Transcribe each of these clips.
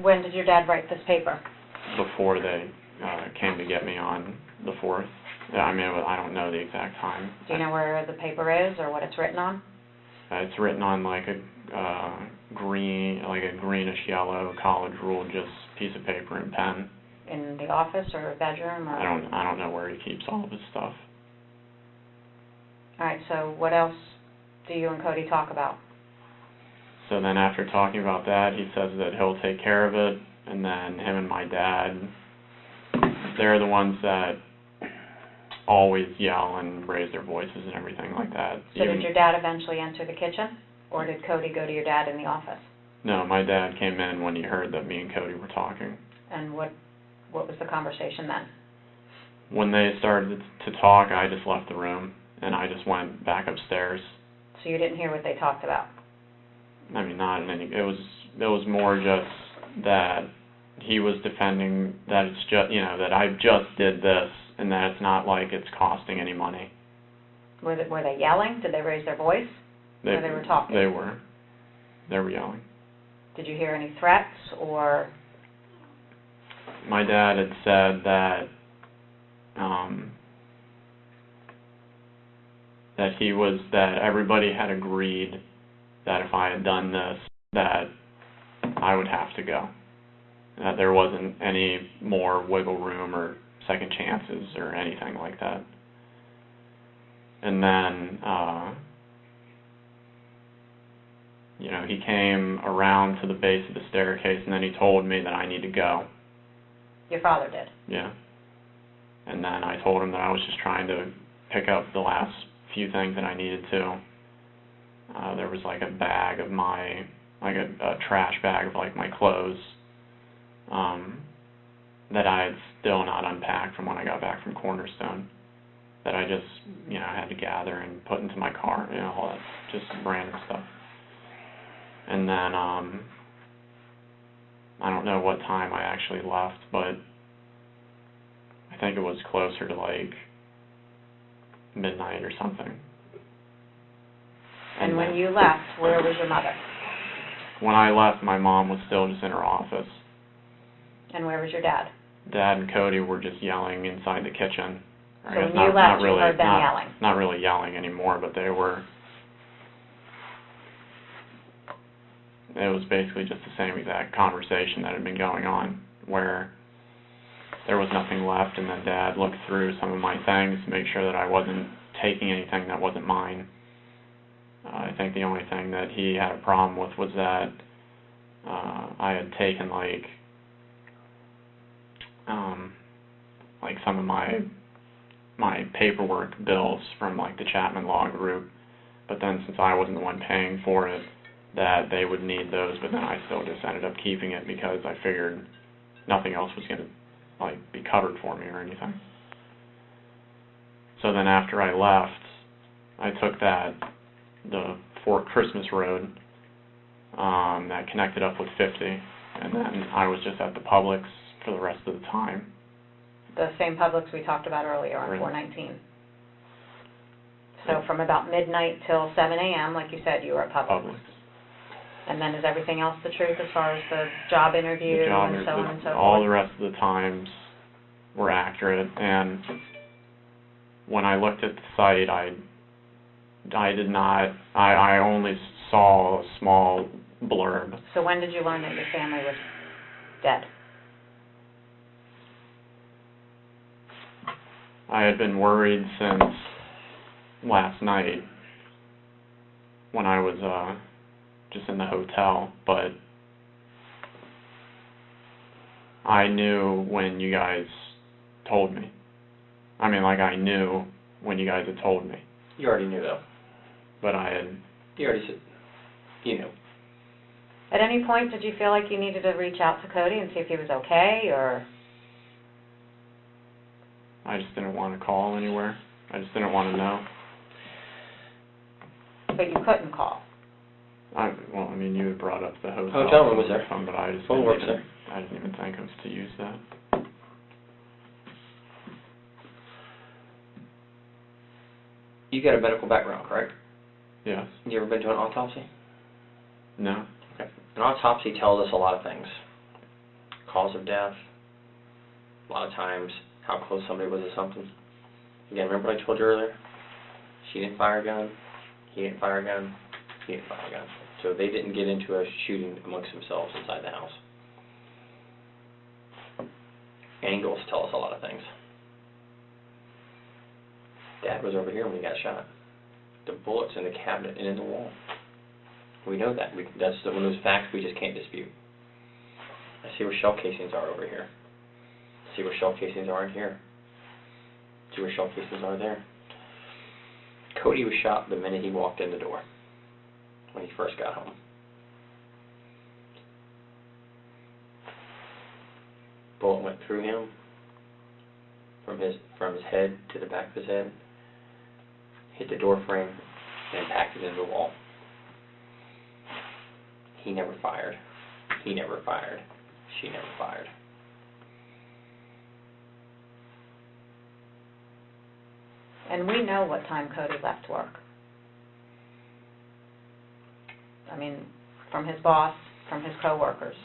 When did your dad write this paper? Before they came to get me on the 4th. Yeah, I mean, I don't know the exact time. Do you know where the paper is or what it's written on? It's written on like a greenish yellow college ruled just piece of paper and pen. In the office or bedroom? Or? I don't know where he keeps all of his stuff. All right, so what else do you and Cody talk about? So then after talking about that, he says that he'll take care of it, and then him and my dad, they're the ones that always yell and raise their voices and everything like that. So did your dad eventually enter the kitchen, or did Cody go to your dad in the office? No, my dad came in when he heard that me and Cody were talking. And what was the conversation then? When they started to talk, I just left the room, and I just went back upstairs. So you didn't hear what they talked about? I mean, not in any. It was more just that he was defending that it's just, you know, that I just did this, and that it's not like it's costing any money. Were they yelling? Did they raise their voice? Or they were talking? They were yelling. Did you hear any threats or? My dad had said that that everybody had agreed that if I had done this, that I would have to go. That there wasn't any more wiggle room or second chances or anything like that. And then, you know, he came around to the base of the staircase, and then he told me that I need to go. Your father did? Yeah. And then I told him that I was just trying to pick up the last few things that I needed to. There was like a bag of my, like a trash bag of like my clothes that I had still not unpacked from when I got back from Cornerstone, that I just, you know, had to gather and put into my car, you know, all that just random stuff. And then I don't know what time I actually left, but I think it was closer to like midnight or something. And when you left, where was your mother? When I left, my mom was still just in her office. And where was your dad? Dad and Cody were just yelling inside the kitchen. So when you left, you heard them yelling? Not really yelling anymore, but they were. It was basically just the same exact conversation that had been going on, where there was nothing left, and then Dad looked through some of my things to make sure that I wasn't taking anything that wasn't mine. I think the only thing that he had a problem with was that I had taken like some of my paperwork bills from like the Chapman Law Group, but then since I wasn't the one paying for it, that they would need those, but then I still just ended up keeping it because I figured nothing else was going to like be covered for me or anything. So then after I left, I took the Fort Christmas Road that connected up with 50, and then I was just at the Publix for the rest of the time. The same Publix we talked about earlier on 419. So from about midnight till 7 a.m., like you said, you were at Publix. And then is everything else the truth as far as the job interview and so on and so forth? All the rest of the times were accurate, and when I looked at the site, I only saw a small blurb. So when did you learn that your family was dead? I had been worried since last night when I was just in the hotel, but I knew when you guys told me. I mean, like, I knew when you guys had told me. You already knew, though. But I had... You already said, you knew. At any point, did you feel like you needed to reach out to Cody and see if he was okay, or...? I just didn't want to call anywhere. I just didn't want to know. But you couldn't call? Well, I mean, you had brought up the hotel room was there. Phone, but I just phone works there. I didn't even think of to use that. You got a medical background, correct? Yes. You ever been to an autopsy? No. Okay. An autopsy tells us a lot of things. cause of death, a lot of times how close somebody was to something. Again, remember what I told you earlier? She didn't fire a gun, he didn't fire a gun, he didn't fire a gun. So they didn't get into a shooting amongst themselves inside the house. Angles tell us a lot of things. Dad was over here when he got shot. The bullet's in the cabinet and in the wall. We know that. That's one of those facts we just can't dispute. I see where shell casings are over here. See where shell casings are in here. See where shell casings are there. Cody was shot the minute he walked in the door, when he first got home. Bullet went through him, from his head to the back of his head, hit the door frame, and impacted into the wall. He never fired. He never fired. She never fired. And we know what time Cody left work. I mean, from his boss, from his coworkers.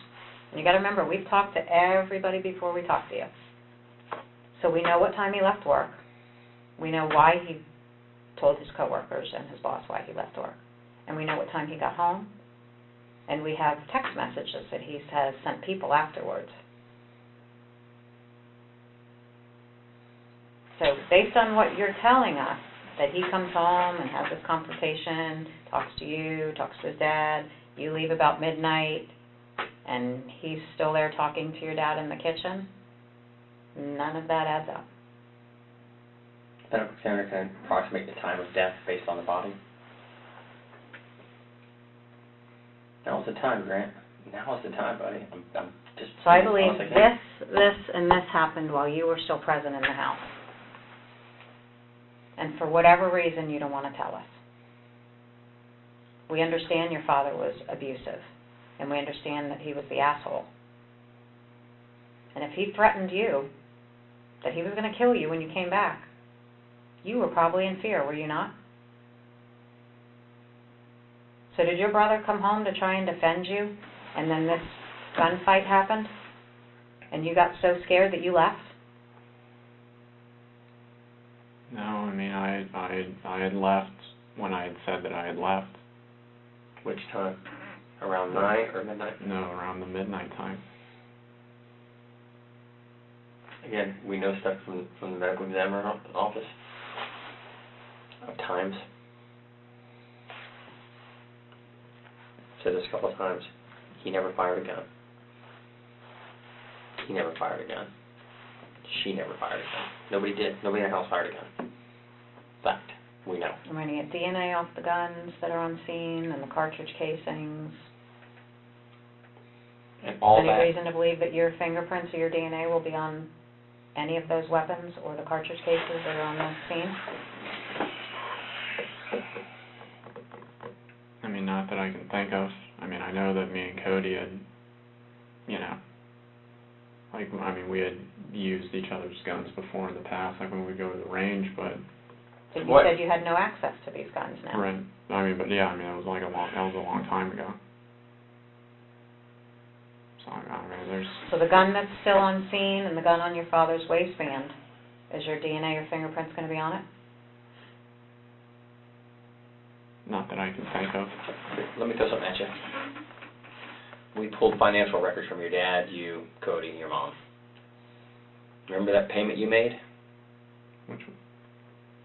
And you got to remember, we've talked to everybody before we talked to you. So we know what time he left work. We know why he told his coworkers and his boss why he left work. And we know what time he got home. And we have text messages that he has sent people afterwards. So based on what you're telling us, that he comes home and has this confrontation, talks to you, talks to his dad, you leave about midnight, and he's still there talking to your dad in the kitchen, none of that adds up. Medical examiner can approximate the time of death based on the body. Now's the time, Grant. Now's the time, buddy. I'm just... So I believe this happened while you were still present in the house. And for whatever reason, you don't want to tell us. We understand your father was abusive, and we understand that he was the asshole. And if he threatened you, that he was going to kill you when you came back, you were probably in fear, were you not? So did your brother come home to try and defend you, and then this gunfight happened, and you got so scared that you left? No, I mean, I had left when I had said that I had left. Which time? Around 9 or midnight? No, around the midnight time. Again, we know stuff from the medical examiner office of times. Said this a couple of times. He never fired a gun. He never fired a gun. She never fired a gun. Nobody did. Nobody in the house fired a gun. Fact. We know. I'm going to get DNA off the guns that are on scene and the cartridge casings. And all Any that. reason to believe that your fingerprints or your DNA will be on any of those weapons or the cartridge cases that are on the scene? I mean, not that I can think of. I mean, I know that me and Cody had, you know, like, I mean, we had used each other's guns before in the past, like when we go to the range, but... But you said you had no access to these guns now. Right. I mean, but yeah, I mean, that was a long time ago. So, I mean, there's... So the gun that's still on scene and the gun on your father's waistband, is your DNA or fingerprints going to be on it? Not that I can think of. Let me throw something at you. We pulled financial records from your dad, you, Cody, and your mom. Remember that payment you made? Which one?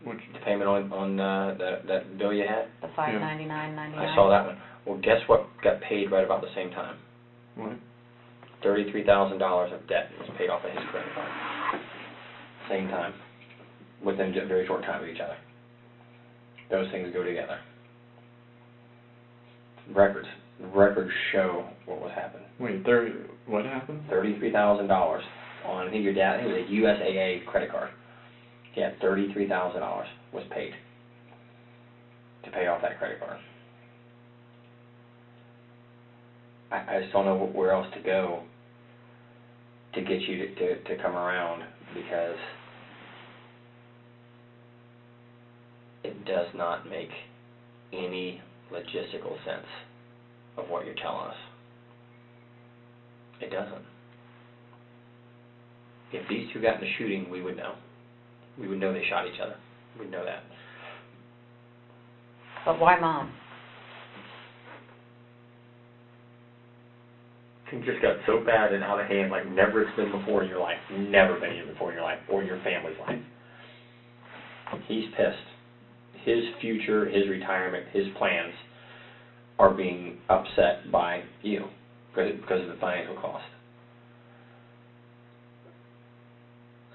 The payment on that bill you had? The $599.99. I saw that one. Well, guess what got paid right about the same time? What? $33,000 of debt was paid off of his credit card. Same time. Within a very short time of each other. Those things go together. Records show what was happening. Wait, what happened? $33,000 on, I think your dad, it was a USAA credit card. He had $33,000 was paid to pay off that credit card. I just don't know where else to go to get you to come around, because it does not make any logistical sense of what you're telling us. It doesn't. If these two got in a shooting, we would know. We would know they shot each other. We'd know that. But why Mom? Things just got so bad and out of hand, like never it's been before in your life. Never been here before in your life, or your family's life. He's pissed. His future, his retirement, his plans are being upset by you because of the financial cost.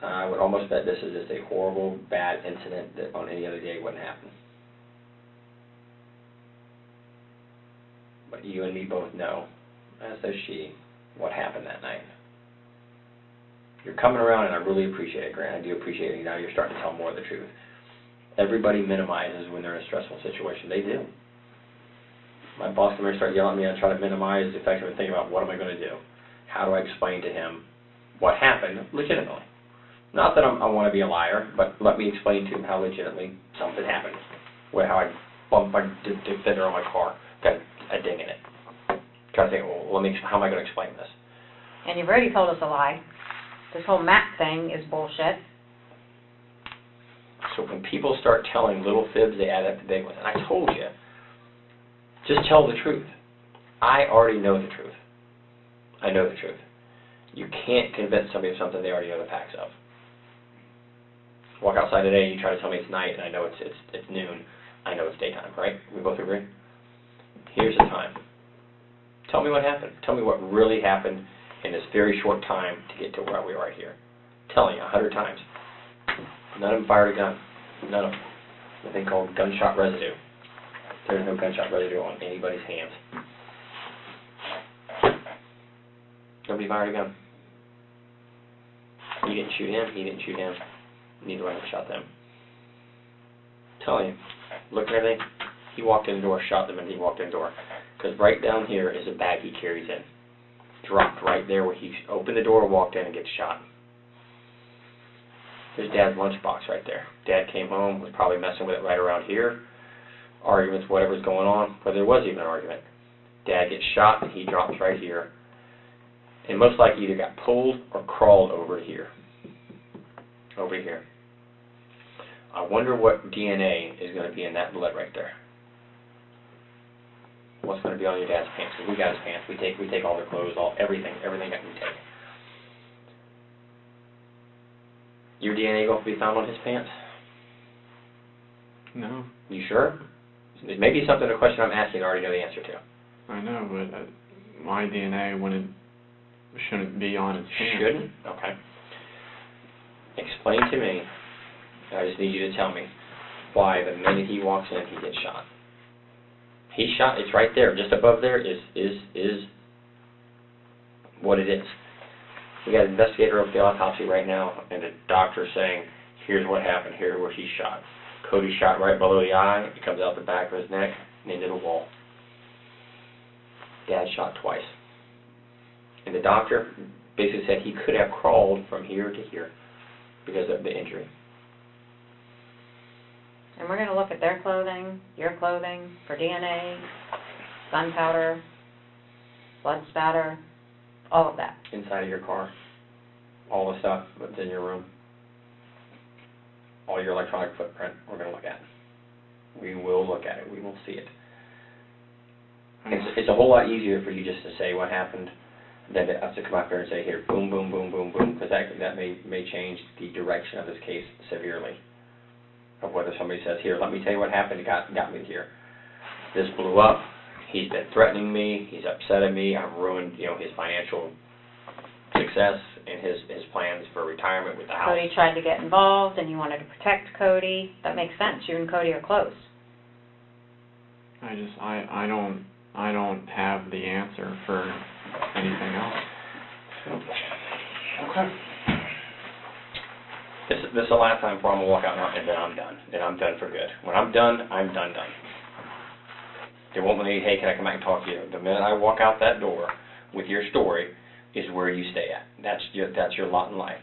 I would almost bet this is just a horrible, bad incident that on any other day wouldn't happen. But you and me both know, as does she, what happened that night. You're coming around, and I really appreciate it, Grant. I do appreciate it. Now you're starting to tell more of the truth. Everybody minimizes when they're in a stressful situation. They do. My boss can start yelling at me and try to minimize the effect of it, thinking about what am I going to do? How do I explain to him what happened legitimately? Not that I want to be a liar, but let me explain to him how legitimately something happened. How I bumped my fender on my car, got a ding in it. Try to think, well, how am I going to explain this? And you've already told us a lie. This whole map thing is bullshit. So when people start telling little fibs, they add up to big ones. And I told you, just tell the truth. I already know the truth. I know the truth. You can't convince somebody of something they already know the facts of. Walk outside today, you try to tell me it's night, and I know it's noon. I know it's daytime, right? We both agree? Here's the time. Tell me what happened. Tell me what really happened in this very short time to get to where we are right here. I'm telling you 100 times. None of them fired a gun. None of them. A thing called gunshot residue. There's no gunshot residue on anybody's hands. Nobody fired a gun. He didn't shoot him. He didn't shoot him. Neither one of them shot them. I'm telling you. Look at everything. He walked in the door, shot them, and he walked in the door. Because right down here is a bag he carries in. Dropped right there where he opened the door, walked in, and gets shot. There's Dad's lunchbox right there. Dad came home, was probably messing with it right around here. Arguments, whatever's going on, whether there was even an argument. Dad gets shot, and he drops right here. And most likely either got pulled or crawled over here. Over here. I wonder what DNA is going to be in that blood right there. What's going to be on your dad's pants? Because we got his pants. We take all their clothes, everything that we take. Your DNA going to be found on his pants? No. You sure? It may be something, a question I'm asking, I already know the answer to. I know, but my DNA shouldn't be on his pants. Shouldn't? Okay. Explain to me, I just need you to tell me, why the minute he walks in, he gets shot. He's shot, it's right there, just above there is what it is. We got an investigator up the autopsy right now, and the doctor's saying, here's what happened, here's where he's shot. Cody's shot right below the eye, it comes out the back of his neck, and into the wall. Dad shot twice. And the doctor basically said he could have crawled from here to here because of the injury. And we're going to look at their clothing, your clothing, for DNA, gunpowder, blood spatter, all of that. Inside of your car, all the stuff that's in your room, all your electronic footprint, we're going to look at. We will look at it. We will see it. It's a whole lot easier for you just to say what happened than to have to come out there and say, here, boom, boom, boom, boom, boom, because that may change the direction of this case severely. Of whether somebody says, here, let me tell you what happened, it got me here. This blew up, he's been threatening me, he's upset at me, I've ruined, his financial success and his plans for retirement with the house. Cody tried to get involved and you wanted to protect Cody. That makes sense. You and Cody are close. I don't have the answer for anything else. Okay. This is the last time before I'm going to walk out and then I'm done. Then I'm done for good. When I'm done, I'm done. They won't let me, hey, can I come back and talk to you? The minute I walk out that door with your story is where you stay at. That's your lot in life.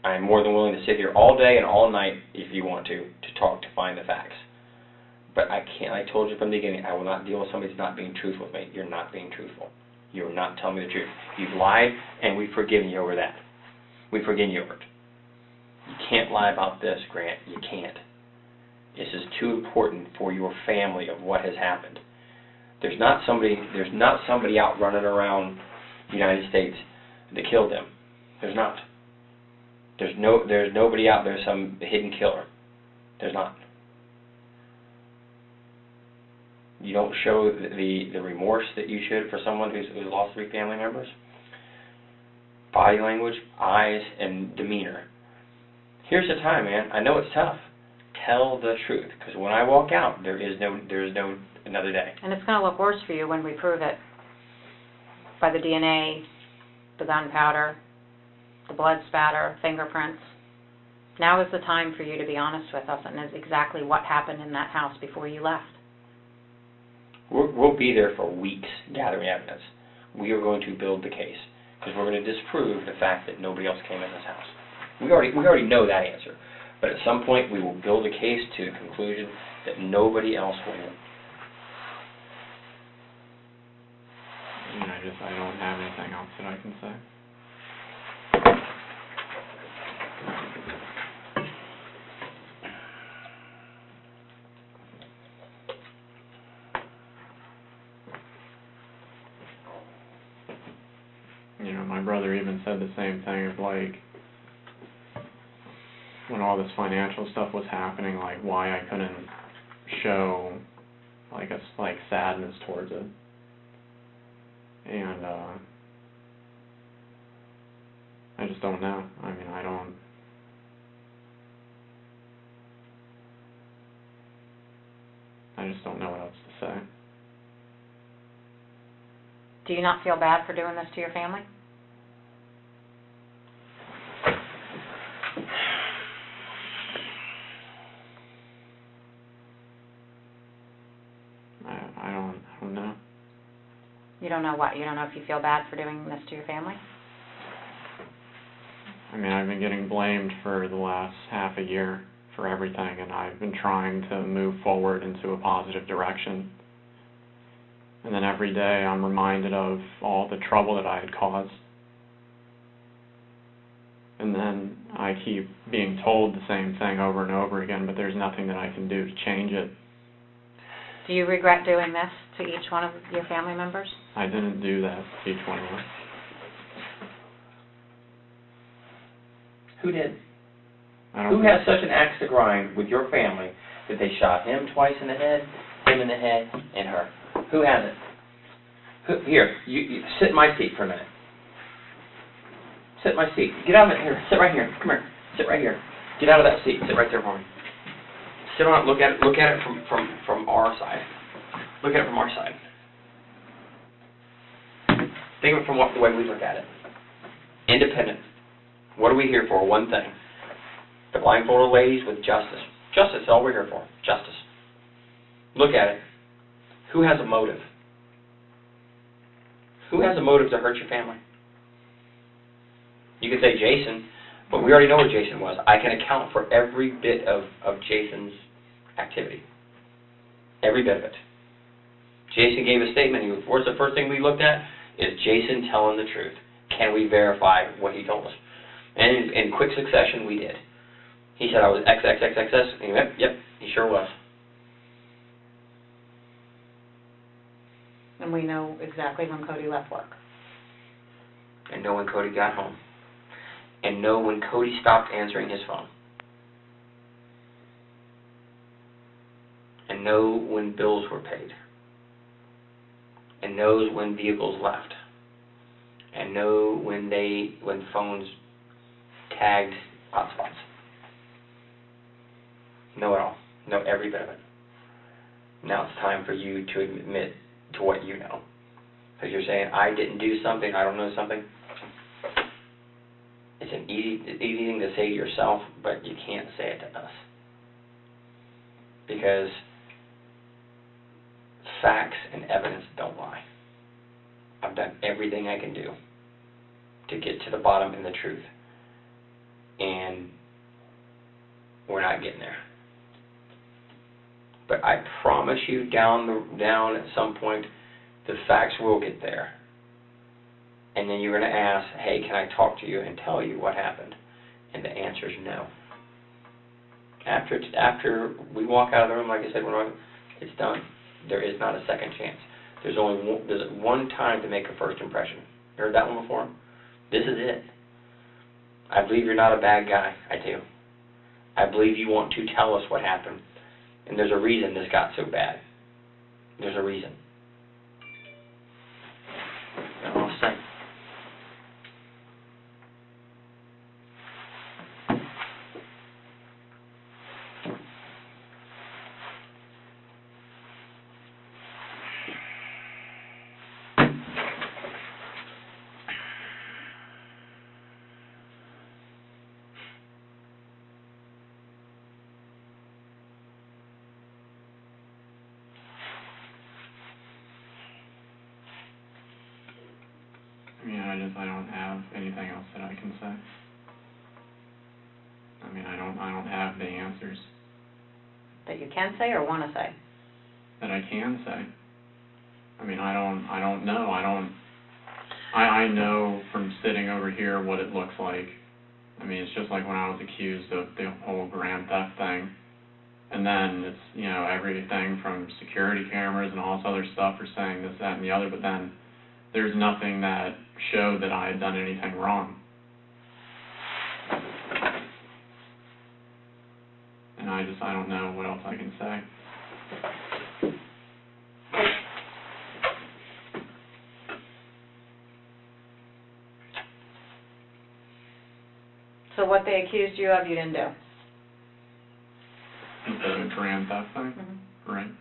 I am more than willing to sit here all day and all night if you want to talk, to find the facts. But I can't. I told you from the beginning, I will not deal with somebody that's not being truthful with me. You're not being truthful. You're not telling me the truth. You've lied, and we've forgiven you over that. We forgive you over it. You can't lie about this, Grant. You can't. This is too important for your family of what has happened. There's not somebody out running around the United States that killed them. There's not. There's nobody out there, some hidden killer. There's not. You don't show the remorse that you should for someone who's lost 3 family members. Body language, eyes, and demeanor. Here's the time, man. I know it's tough. Tell the truth, because when I walk out, there is no another day. And it's going to look worse for you when we prove it by the DNA, the gunpowder, the blood spatter, fingerprints. Now is the time for you to be honest with us and is exactly what happened in that house before you left. We'll be there for weeks gathering evidence. We are going to build the case because we're going to disprove the fact that nobody else came in this house. We already know that answer. But at some point, we will build a case to the conclusion that nobody else went in. I don't have anything else that I can say. My brother even said the same thing of like, when all this financial stuff was happening, like why I couldn't show like sadness towards it. And I just don't know. I mean, I just don't know what else to say. Do you not feel bad for doing this to your family? I don't know. You don't know what? You don't know if you feel bad for doing this to your family? I mean, I've been getting blamed for the last half a year for everything, and I've been trying to move forward into a positive direction. And then every day I'm reminded of all the trouble that I had caused. And then I keep being told the same thing over and over again, but there's nothing that I can do to change it. Do you regret doing this to each one of your family members? I didn't do that to each one of them. Who did? Who has such an axe to grind with your family that they shot him twice in the head, him in the head, and her? Who has it? Here, you sit in my seat for a minute. Sit in my seat. Get out of it. Here, sit right here. Come here. Sit right here. Get out of that seat. Sit right there for me. Sit on it. Look at it. Look at it from our side. Look at it from our side. Think of it from the way we look at it. Independent. What are we here for? One thing. The blindfolded ladies with justice. Justice is all we're here for. Justice. Look at it. Who has a motive? Who has a motive to hurt your family? You could say Jason, but we already know what Jason was. I can account for every bit of Jason's activity. Every bit of it. Jason gave a statement. What's the first thing we looked at? Is Jason telling the truth? Can we verify what he told us? And in quick succession, we did. He said I was XXXXS, and yep, he sure was. And we know exactly when Cody left work. And know when Cody got home. And know when Cody stopped answering his phone. And know when bills were paid. And knows when vehicles left. And know when phones tagged hotspots. Know it all. Know every bit of it. Now it's time for you to admit to what you know. Because you're saying, I didn't do something, I don't know something. It's an easy thing to say to yourself, but you can't say it to us. Because facts and evidence don't lie. I've done everything I can do to get to the bottom and the truth. And we're not getting there. But I promise you down at some point, the facts will get there. And then you're going to ask, hey, can I talk to you and tell you what happened? And the answer is no. After we walk out of the room, like I said, it's done. There is not a second chance. There's one time to make a first impression. You heard that one before? This is it. I believe you're not a bad guy. I do. I believe you want to tell us what happened. And there's a reason this got so bad. There's a reason. That's all I'll say. I don't have anything else that I can say. I don't have the answers. That you can say or want to say? That I can say. I don't know. I know from sitting over here what it looks like. It's just like when I was accused of the whole grand theft thing. And then it's, everything from security cameras and all this other stuff for saying this, that, and the other, but then there's nothing that showed that I had done anything wrong. And I don't know what else I can say. So what they accused you of, you didn't do? The grand theft thing? Mm-hmm. Right.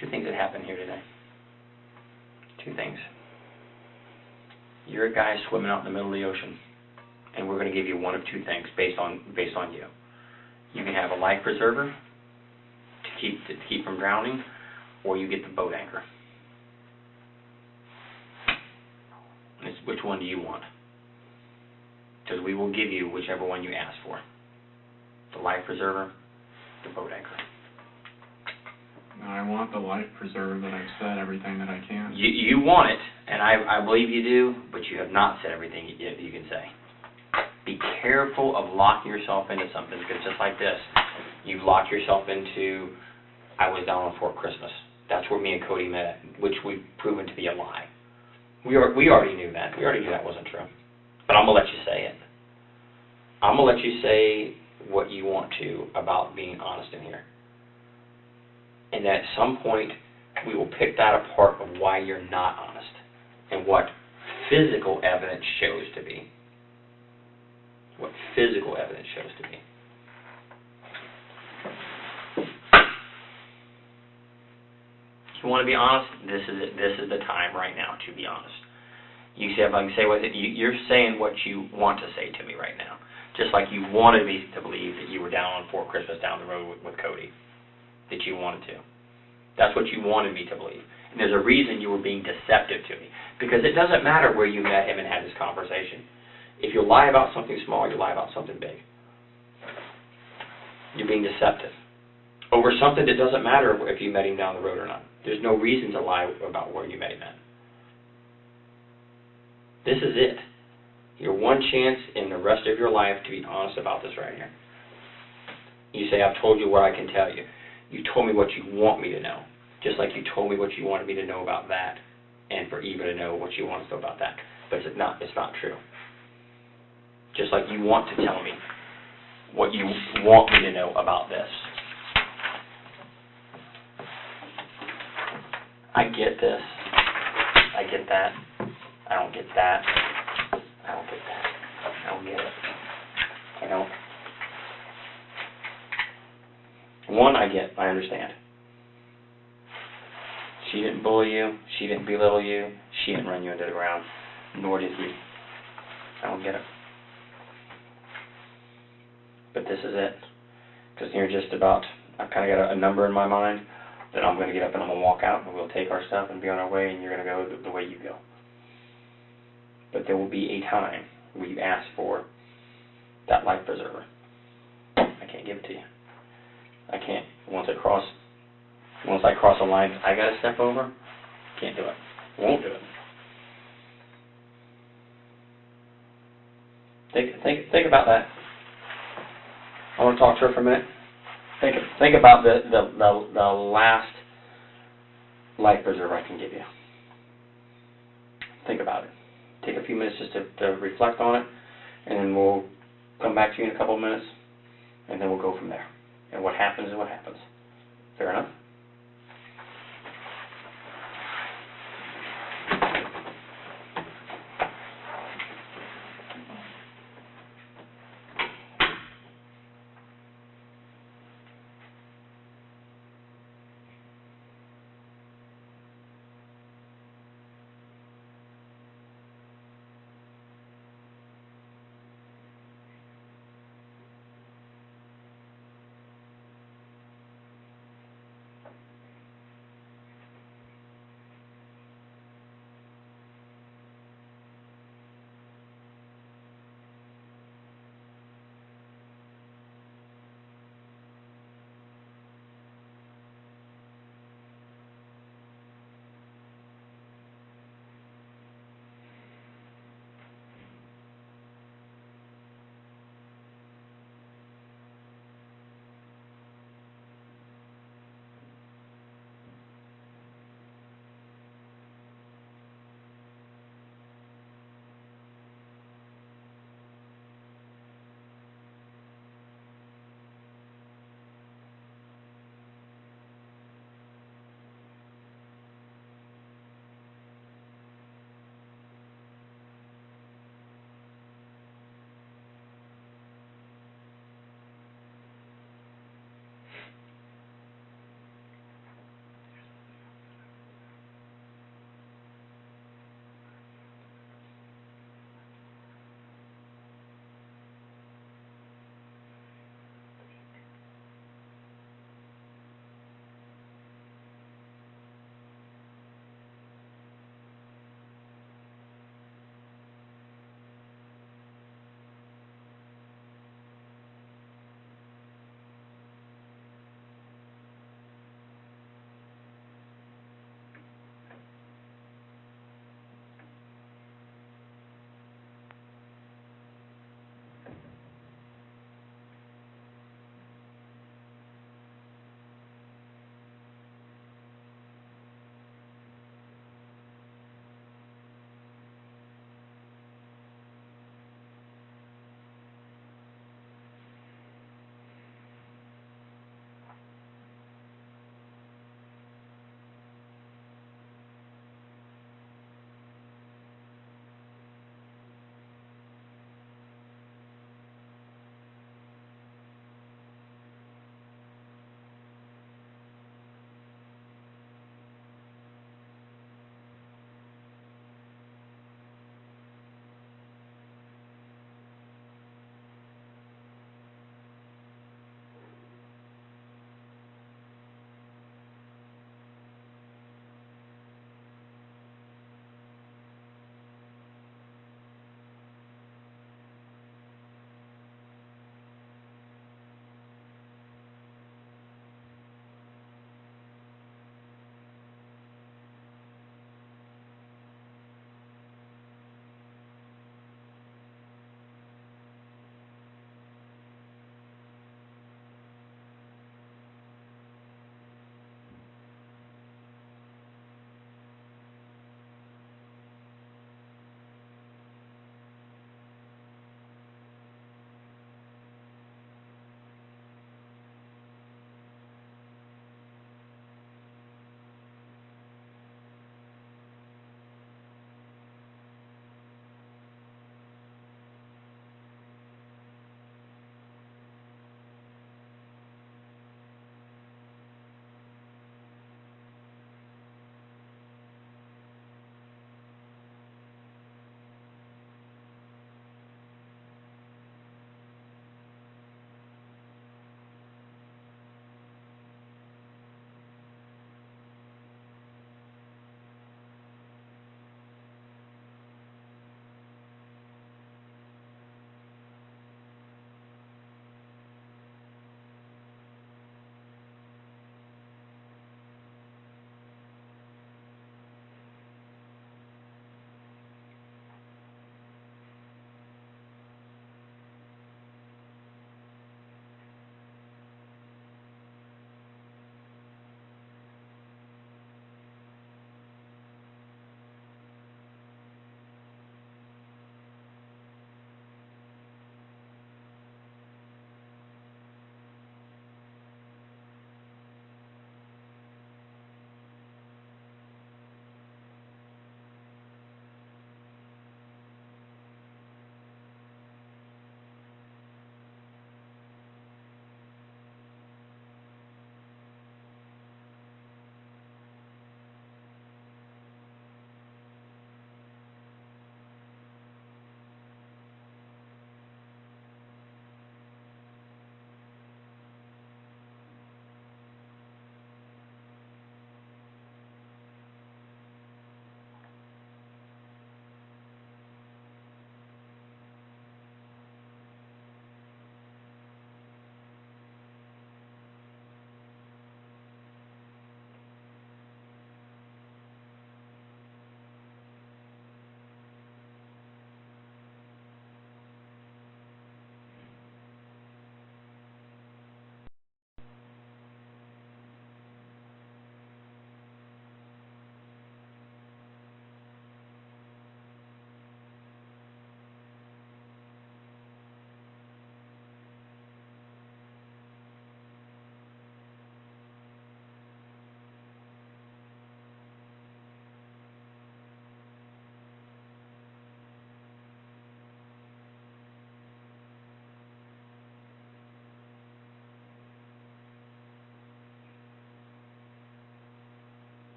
Two things that happened here today. Two things. You're a guy swimming out in the middle of the ocean, and we're going to give you one of two things based on you. You can have a life preserver to keep from drowning, or you get the boat anchor. Which one do you want? Because we will give you whichever one you ask for. The life preserver, the boat anchor. I want the life preserver that I've said everything that I can. You want it, and I believe you do, but you have not said everything you can say. Be careful of locking yourself into something, because just like this, you've locked yourself into, I was down on Fort Christmas. That's where me and Cody met, which we've proven to be a lie. We already knew that. We already knew that wasn't true. But I'm going to let you say it. I'm going to let you say what you want to about being honest in here. And at some point, we will pick that apart of why you're not honest and what physical evidence shows to be. What physical evidence shows to be. If you want to be honest, this is it. This is the time right now to be honest. You say, if I can say what you're saying, what you want to say to me right now, just like you wanted me to believe that you were down on Fort Christmas down the road with Cody, that you wanted to. That's what you wanted me to believe. And there's a reason you were being deceptive to me, because it doesn't matter where you met him and had this conversation. If you lie about something small, you lie about something big. You're being deceptive over something that doesn't matter if you met him down the road or not. There's no reason to lie about where you met him at. This is it. Your one chance in the rest of your life to be honest about this right here. You say, I've told you what I can tell you. You told me what you want me to know, just like you told me what you wanted me to know about that, and for Eva to know what you want to know about that. But it's not true. Just like you want to tell me what you want me to know about this. I get this. I get that. I don't get that. I don't get that. I don't get it. I don't. One, I get. I understand. She didn't bully you. She didn't belittle you. She didn't run you into the ground. Nor did he. I don't get it. But this is it. Because you're just about, I've kind of got a number in my mind that I'm going to get up and I'm going to walk out and we'll take our stuff and be on our way, and you're going to go the way you go. But there will be a time where you ask for that life preserver. can't give it to you. I can't. Once I cross a line I gotta step over, can't do it. Won't do it. Think about that. I want to talk to her for a minute. Think about the last life preserver I can give you. Think about it. Take a few minutes just to reflect on it, and then we'll come back to you in a couple of minutes, and then we'll go from there. And what happens is what happens. Fair enough?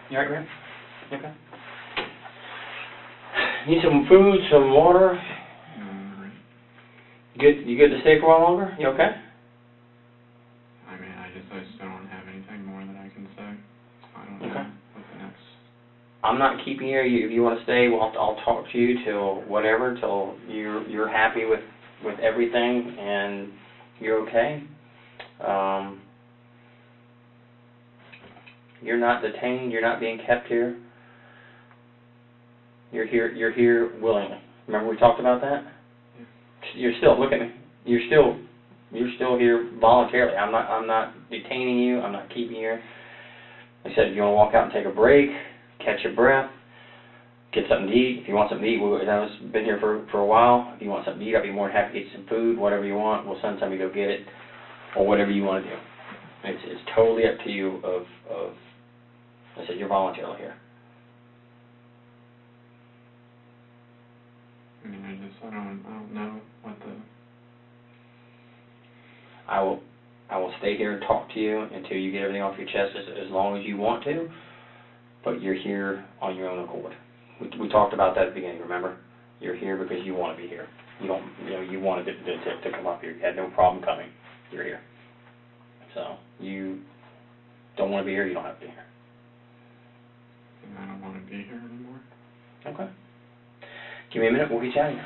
You alright, Grant? Okay. Need some food, some water? You good to stay for a while longer? You okay? I mean, I just don't have anything more that I can say. I don't know what the next... I'm not keeping you. If you want to stay, well, I'll talk to you till whatever, till you're happy with everything and you're okay. You're not detained. You're not being kept here. You're here willingly. Remember we talked about that? Yeah. You're still, look at me. You're still here voluntarily. I'm not detaining you. I'm not keeping you here. Like I said, if you want to walk out and take a break, catch your breath, get something to eat. If you want something to eat, I've been here for a while. If you want something to eat, I'd be more than happy to get you some food, whatever you want. We'll send somebody to go get it, or whatever you want to do. It's totally up to you. Like I said, you're voluntarily here. I mean, I don't know what the... I will stay here and talk to you until you get everything off your chest as long as you want to, but you're here on your own accord. We talked about that at the beginning, remember? You're here because you want to be here. You wanted to come up here. You had no problem coming. You're here. So, you don't want to be here, you don't have to be here. And I don't want to be here anymore. Okay. Give me a minute, we'll get you out of here.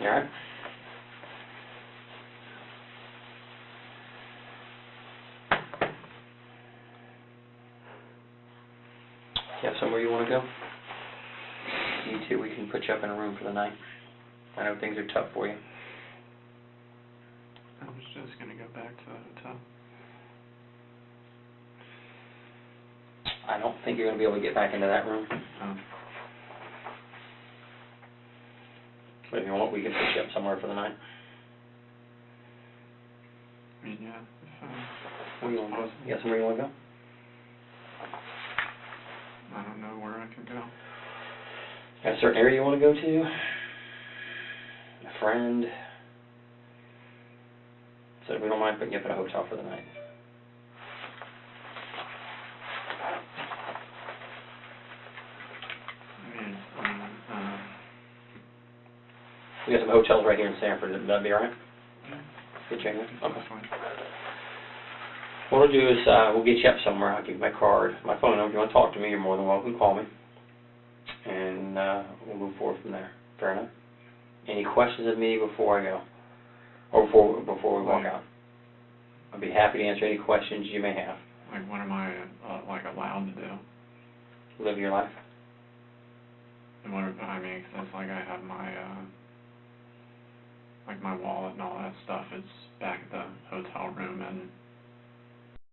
You all right? You have somewhere you want to go? You too, we can put you up in a room for the night. I know things are tough for you. I was just going to go back to the hotel. I don't think you're going to be able to get back into that room. But if you want, we can put you up somewhere for the night. I mean, yeah. Where you want to go? You got somewhere you want to go? I don't know where I can go. Got a certain area you want to go to? A friend? So we don't mind putting you up in a hotel for the night. We got some hotels right here in Sanford. Would that be all right? Yeah. Get you in there? Okay. That's fine. What we'll do is we'll get you up somewhere. I'll give you my card, my phone number. If you want to talk to me, you're more than welcome to call me. And we'll move forward from there. Fair enough? Any questions of me before I go? Or before we walk out? I'd be happy to answer any questions you may have. Like, what am I, allowed to do? Live your life. And what, I mean, 'cause it's like I have my, my wallet and all that stuff is back at the hotel room, and